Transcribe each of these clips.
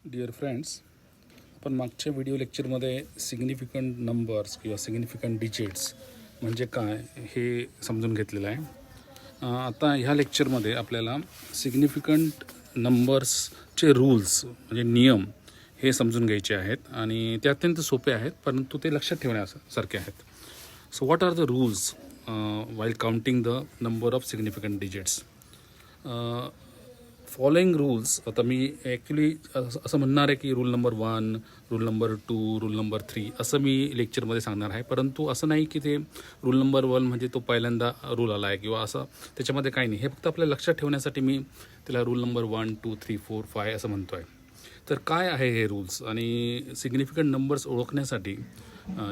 Dear friends, आपण मागच्या video लेक्चरमध्ये सिग्निफिकंट नंबर्स किंवा सिग्निफिकंट डिजिट्स म्हणजे काय हे समजून घेतलेलं आहे. आता ह्या लेक्चरमध्ये आपल्याला सिग्निफिकंट नंबर्सचे रूल्स म्हणजे नियम हे समजून घ्यायचे आहेत आणि ते अत्यंत सोपे आहेत, परंतु ते लक्षात ठेवण्यासारखे आहेत. So what are the rules while counting the number of significant digits? Following rules, आता मी ॲक्च्युली असं म्हणणार आहे की rule number 1, rule number 2, rule number 3 असं मी लेक्चरमध्ये सांगणार आहे. परंतु असं नाही की ते रूल नंबर 1 म्हणजे तो पहिल्यांदा रूल आला आहे किंवा असं त्याच्यामध्ये काही नाही. हे फक्त आपल्याला लक्षात ठेवण्यासाठी मी त्याला रूल नंबर 1, 2, 3, 4, 5 असं म्हणतो आहे. तर काय आहे हे रूल्स आणि सिग्निफिकंट नंबर्स ओळखण्यासाठी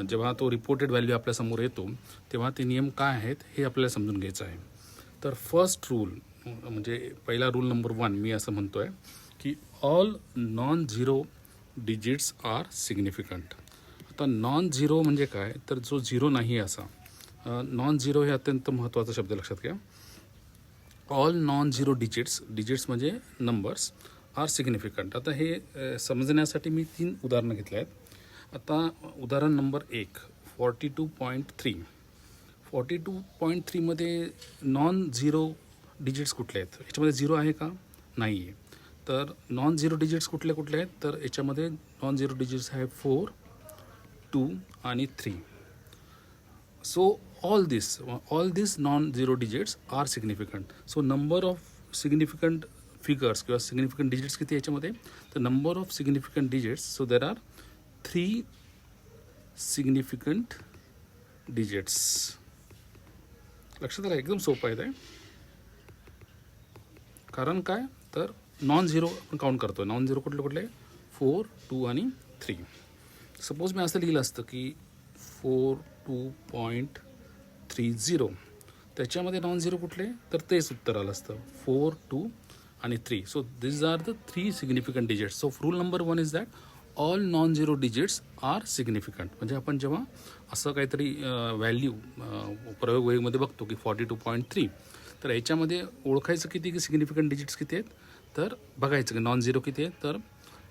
जेव्हा तो रिपोर्टेड व्हॅल्यू आपल्यासमोर येतो तेव्हा ते नियम काय आहेत हे आपल्याला समजून घ्यायचं आहे. तर फर्स्ट रूल म्हणजे पहिला रूल नंबर 1 मी असं म्हणतो आहे की all non zero digits are significant. आता नॉन झिरो म्हणजे काय, तर जो झिरो नाही असा. नॉन झिरो हे अत्यंत महत्त्वाचा शब्द लक्षात घ्या. ऑल नॉन झिरो डिजिट्स म्हणजे नंबर्स आर सिग्निफिकंट. आता हे समजण्यासाठी मी 3 उदाहरणं घेतली आहेत. आता उदाहरण नंबर 1 42.3. 42.3मध्ये नॉन झिरो डिजिट्स कुठले आहेत? याच्यामध्ये झिरो आहे का? नाही आहे. तर नॉन झिरो डिजिट्स कुठले कुठले आहेत? तर याच्यामध्ये नॉन झिरो डिजिट्स आहे 4, 2 आणि 3. So all this non zero digits are significant. So number of significant figures किंवा सिग्निफिकंट डिजिट्स किती याच्यामध्ये? तर number of significant digits, so there are 3 significant digits. लक्षात आलं? एकदम सोपं आहे ते. कारण काय, तर नॉन झिरो आपण काउंट करतो. नॉन झिरो कुठले कुठले? 4, 2 आणि 3. सपोज मी असं लिहिलं असतं की 42.30, त्याच्यामध्ये नॉन झिरो कुठले? तर तेच उत्तर आलं असतं 4, 2 आणि 3. So this are the 3 significant digits. So rule number 1 is that all non zero digits are significant. म्हणजे आपण जेव्हा असं काहीतरी व्हॅल्यू प्रयोग वहीमध्ये बघतो की 42.3, तर याच्यामध्ये ओळखायचं किती की सिग्निफिकंट डिजिट्स किती आहेत, तर बघायचं की नॉन झिरो किती आहेत. तर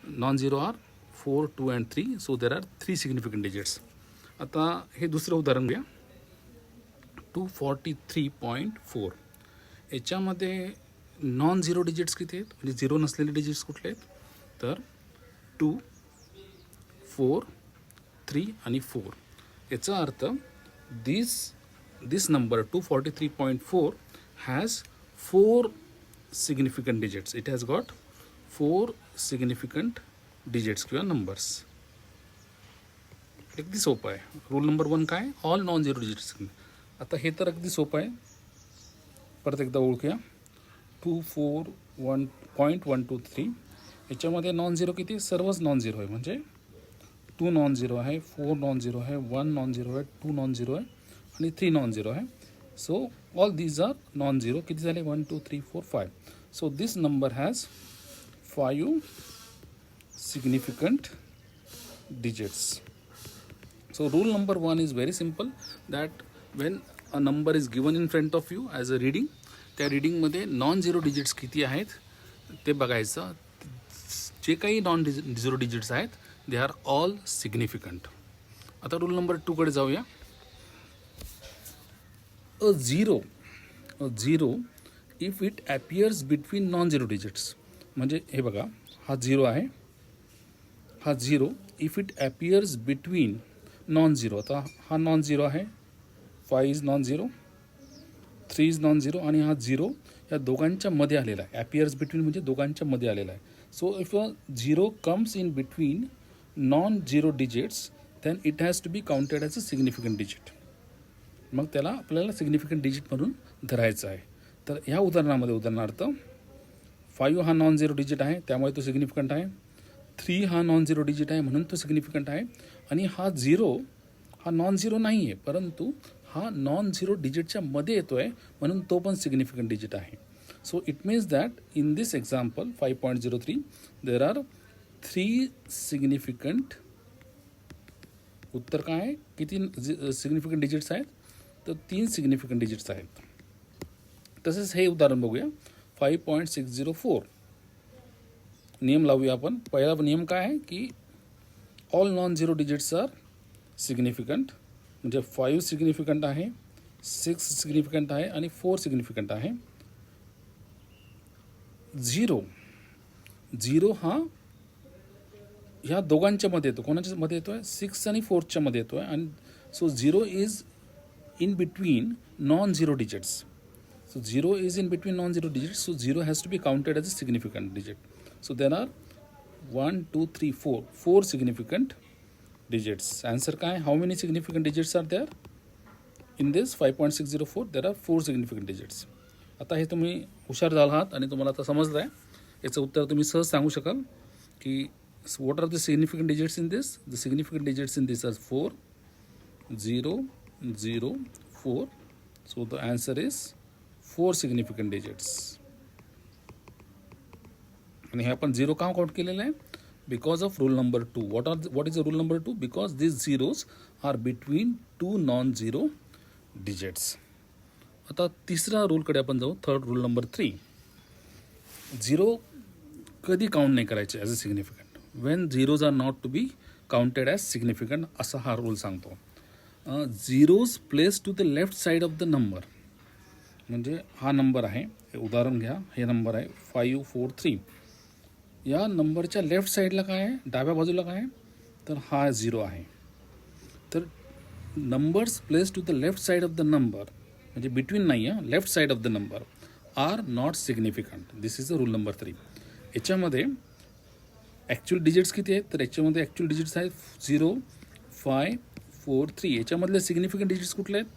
non zero are 4, 2 and 3. So there are 3 significant digits. आता हे दुसरं उदाहरण घ्या. 243.4. याच्यामध्ये नॉन झिरो डिजिट्स किती आहेत, म्हणजे झिरो नसलेले डिजिट्स कुठले आहेत? तर 2, 4, 3 आणि 4. याचा earth this number 243.4 has 4 significant digits. It has got 4 significant digits किंवा नंबर्स. अगदी सोपं आहे. रूल नंबर 1 काय? All non zero digits. आता हे तर अगदी सोपं आहे. परत एकदा ओळखूया. 241.123 याच्यामध्ये नॉन झिरो किती? सर्वच नॉन झिरो आहे. म्हणजे 2 नॉन झिरो आहे, 4 नॉन झिरो आहे, 1 नॉन झिरो आहे, 2 नॉन झिरो आहे आणि 3 नॉन झिरो आहे. So all these are non zero. किती झाले? 1, 2, 3, 4, 5. So this number has 5 significant digits. So rule number 1 is very simple, that when a number is given in front of you as a reading, त्या रीडिंगमध्ये non zero digits किती आहेत ते बघायचं. जे काही non zero digits आहेत they are all significant. आता rule number 2कडे जाऊया. A zero if it appears between non zero digits. म्हणजे हे बघा, हा झिरो आहे, हा zero if it appears between non zero. आता हा नॉन झिरो आहे, 5 is non zero, 3 is non zero आणि हा झिरो या दोघांच्या मध्ये आलेला आहे. ॲपियर्स बिटवीन म्हणजे दोघांच्या मध्ये आलेला आहे. So if a zero comes in between non zero digits then it has to be counted as a significant digit. मग त्याला आपल्याला सिग्निफिकंट डिजिट म्हणून धरायचं आहे. तर ह्या उदाहरणामध्ये उदाहरणार्थ 5 हा नॉन झिरो डिजिट आहे त्यामुळे तो सिग्निफिकंट आहे. 3 हा नॉन झिरो डिजिट आहे म्हणून तो सिग्निफिकंट आहे. आणि हा झिरो हा नॉन झिरो नाही आहे, परंतु हा नॉन झिरो डिजिटच्या मध्ये येतो आहे म्हणून तो पण सिग्निफिकंट डिजिट आहे. So it means that in this example 5.03 there are 3 significant. उत्तर काय आहे? किती सिग्निफिकंट डिजिट्स आहेत? तर 3 सिग्निफिकंट डिजिट्स आहेत. तसेच हे उदाहरण बघूया. 5.604. नियम लावूया आपण. पहिला नियम काय आहे की all non zero digits are significant. म्हणजे 5 सिग्निफिकंट आहे, 6 सिग्निफिकंट आहे आणि 4 सिग्निफिकंट आहे. झिरो हा ह्या दोघांच्या मध्ये येतो. कोणाच्या मध्ये येतो आहे? 6 आणि 4च्या मध्ये येतो आहे. आणि so zero is in between non-zero digits. So 0 is in between non-zero digits. So 0 has to be counted as a significant digit. So there are 1, 2, 3, 4. 4 significant digits. Answer काय? How many significant digits are there? In this 5.604 there are 4 significant digits. आता हे तुम्ही हुशार झाला आहात आणि तुम्हाला आता समजलं आहे. याचं उत्तर तुम्ही सहज सांगू शकाल की what are the significant digits in this? The significant digits in this are 4, 0, 0, 4. So the answer is 4 significant digits. आणि हे आपण 0 का काउंट केलेलं आहे? Because of rule number 2. what is the rule number 2? Because these zeros are between two non-zero digits. आता तिसरा रूलकडे आपण जाऊ. Third rule number 3. 0 कधी काउंट नाही करायचे as a significant. When zeros are not to be counted as significant असा हा rule सांगतो. Zeros place to the left side of the number. म्हणजे हा नंबर आहे, हे उदाहरण घ्या. हे नंबर आहे 543. या नंबरच्या लेफ्ट साईडला काय आहे? डाव्या बाजूला काय आहे? तर हा 0 आहे. तर numbers place to the left side of the number म्हणजे बिटवीन नाही आहे, left side of the number are not significant. This is the rule number 3. याच्यामध्ये ॲक्च्युअल डिजिट्स किती आहेत? तर याच्यामध्ये ॲक्च्युअल डिजिट्स आहेत 0, 5, 4, 3. याच्यामधले सिग्निफिकंट डिजिट्स कुठले आहेत?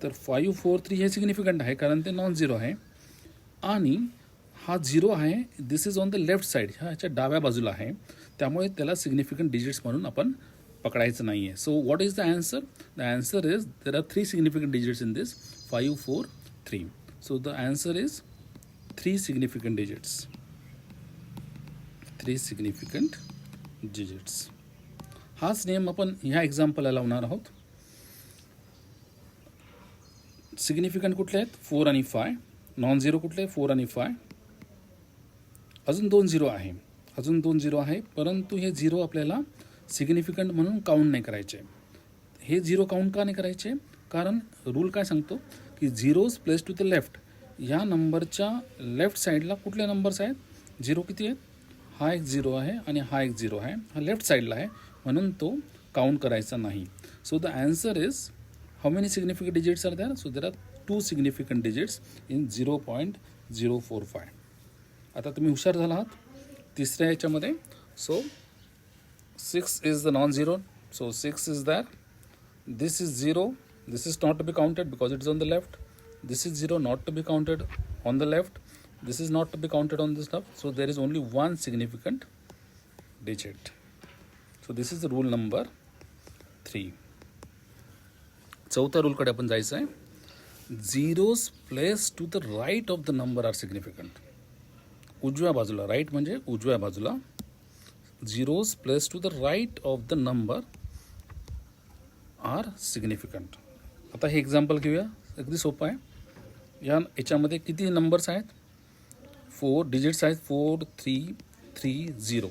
तर 5, 4, 3 हे सिग्निफिकंट आहे कारण ते नॉन झिरो आहे. आणि हा 0 आहे, this is on the left side, ह्याच्या डाव्या बाजूला आहे. त्यामुळे त्याला सिग्निफिकंट डिजिट्स म्हणून आपण पकडायचं नाही आहे. So what is the answer? The answer is there are 3 significant digits in this 5, 4, 3. So the answer is 3 significant digits. 3 significant digits. हाच नियम आपण ह्या एक्झाम्पलला लावणार आहोत. सिग्निफिकंट कुठले आहेत? 4 आणि 5. नॉन झिरो कुठले? 4 आणि 5. अजून 2 झिरो आहे. अजून 2 झिरो आहे, परंतु हे 0 आपल्याला सिग्निफिकंट म्हणून काउंट नाही करायचे. हे 0 काउंट का नाही करायचे? कारण रूल काय सांगतो की zeros place to the left. या नंबरच्या लेफ्ट साईडला कुठले नंबर्स आहेत? 0 किती आहेत? हा एक 0 आहे आणि हा एक 0 आहे. हा लेफ्ट साईडला आहे म्हणून तो काउंट करायचा नाही. So the answer is how many significant digits are there? So there are 2 significant digits in 0.045. आता तुम्ही हुशार झाला आहात तिसऱ्या याच्यामध्ये. So 6 is the non zero. So 6 is there. This is 0. This is not to be counted because it is on the left. This is 0 not to be counted on the left. This is not to be counted on this left. So there is only one significant digit. So this is the rule number 3. चौथ्या रूलकडे आपण जायचं आहे. Zeros place to the right of the number are significant. उजव्या बाजूला, right म्हणजे उजव्या बाजूला. Zeros place to the right of the number are significant. आता हे एक्झाम्पल घेऊया. अगदी सोपं आहे. याच्यामध्ये किती नंबर्स आहेत? 4 डिजिट्स आहेत. 4, 3, 3, 0.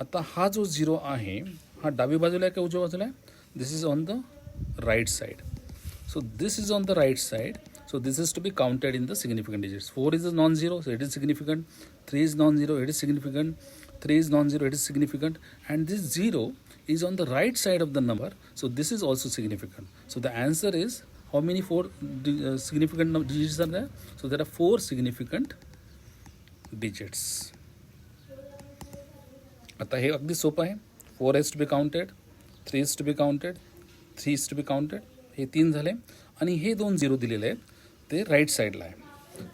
आता हा जो 0 आहे हा डावी बाजूला आहे का उजव्या बाजूला आहे? This is on the right side. So this is on the right side. So this is to be counted in the significant digits. 4 is a non-zero, so it is significant. 3 is non-zero, it is significant. 3 is non-zero, it is significant. And this 0 is on the right side of the number, so this is also significant. So the answer is, how many 4 significant digits are there? So there are 4 significant digits. आता हे अगदी सोपं आहे. 4 is to be counted, 3 is to be counted, 3 is to be counted. हे 3 झाले आणि हे 2 zero दिलेले आहेत ते राईट साईडला आहे.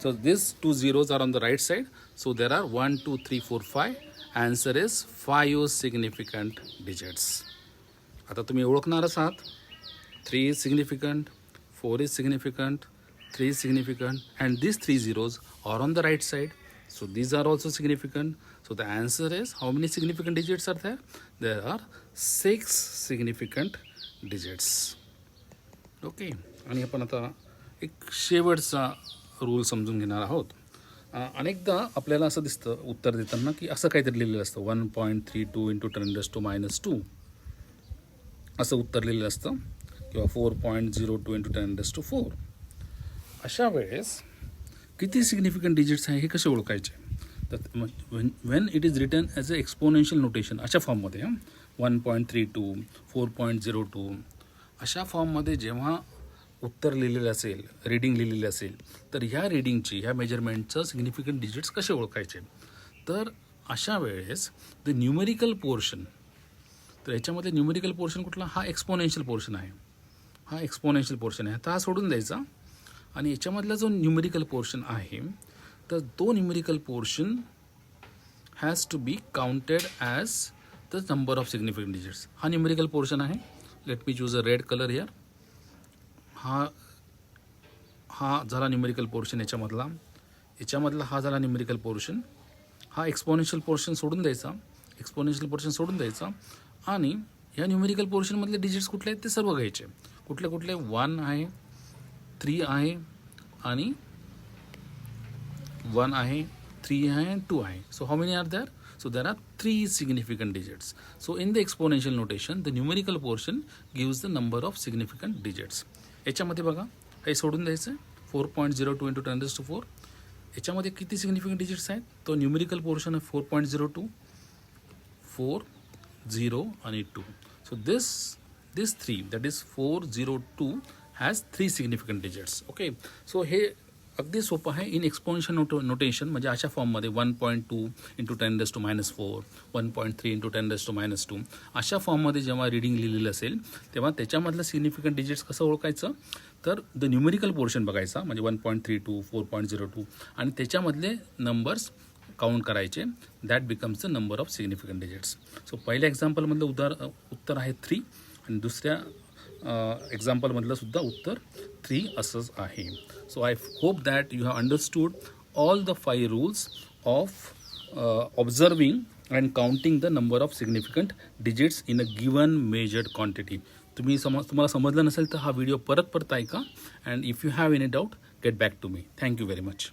So this 2 zeros are on the right side. So there are 1, 2, 3, 4, 5. Answer is 5 significant digits. आता तुम्ही ओळखणारच आहात. 3 is significant, 4 is significant, 3 is significant, and this 3 zeros are on the right side. So these are also significant. So the answer is, how many significant digits are there? There are 6 significant digits. Okay. आणि आपण आता एक शेवटचा rule समजून घेणार आहोत. अनेकदा आपल्याला असं दिसतं उत्तर देताना की असं काहीतरी लिहिलेलं असतं 1.32 इंटू 10⁻² असं उत्तर लिहिलेलं असतं किंवा 4.02 इंटू 10⁻⁴. अशा वेळेस किती सिग्निफिकंट डिजिट्स आहे हे कसे ओळखायचे? तर when it is written as a exponential notation अशा फॉर्ममध्ये 1.32 4.02 अशा फॉर्ममध्ये जेव्हा उत्तर लिहिलेलं असेल, रीडिंग लिहिलेली असेल, तर ह्या रीडिंगची, ह्या मेजरमेंटचं सिग्निफिकंट डिजिट्स कसे ओळखायचे? तर अशा वेळेस द न्यूमेरिकल पोर्शन, तर याच्यामध्ये न्यूमेरिकल पोर्शन कुठला? हा एक्सपोनेन्शियल पोर्शन आहे. हा एक्सपोनेन्शियल पोर्शन आहे, तर हा सोडून द्यायचा. आणि याच्यामधला जो न्यूमेरिकल पोर्शन आहे, तर तो numerical portion has to be counted as the number of significant digits. हा न्यूमेरिकल पोर्शन आहे. Let me choose a red colour here. हा झाला न्यूमेरिकल पोर्शन याच्यामधला हा झाला न्यूमेरिकल पोर्शन. हा एक्सपोनेन्शियल पोर्शन सोडून द्यायचा, आणि ह्या न्यूमेरिकल पोर्शनमधले डिजिट्स कुठले आहेत ते सर्व घ्यायचे. कुठले 1 आहे, 3 आहे, आणि 1 आहे, 3 आहे, 2 आहे. So how many are there? So there are 3 significant digits. So in the exponential notation, the numerical portion gives the number of significant digits. याच्यामध्ये बघा, हे सोडून द्यायचं 4.02 इंटू 10⁻⁴. याच्यामध्ये किती सिग्निफिकंट डिजिट्स आहेत? तो न्यूमेरिकल पोर्शन आहे 4.02, 4, 0 आणि 2. So this 3, that is 402 has 3 significant digits. Okay. So हे अगदी सोपं आहे इन एक्सपोनेन्शियल नोटेशन. म्हणजे अशा फॉर्ममध्ये 1.2 इंटू 10⁻⁴, 1.3 इंटू 10⁻², अशा फॉर्ममध्ये जेव्हा रीडिंग लिहिलेलं असेल तेव्हा त्याच्यामधलं सिग्निफिकंट डिजिट्स कसं ओळखायचं? तर द न्यूमेरिकल पोर्शन बघायचा, म्हणजे 1.32, 4.02, आणि त्याच्यामधले नंबर्स काउंट करायचे. That becomes the number of significant digits. So पहिल्या एक्झाम्पलमधलं उत्तर आहे 3, आणि दुसऱ्या एक्झाम्पलमधलं सुद्धा उत्तर 3 असंच आहे. So I hope that you have understood all the 5 rules of observing and counting the number of significant digits in a given measured quantity. तुम्हाला समजलं नसेल तर हा व्हिडिओ परत ऐका. And if you have any doubt, get back to me. Thank you very much.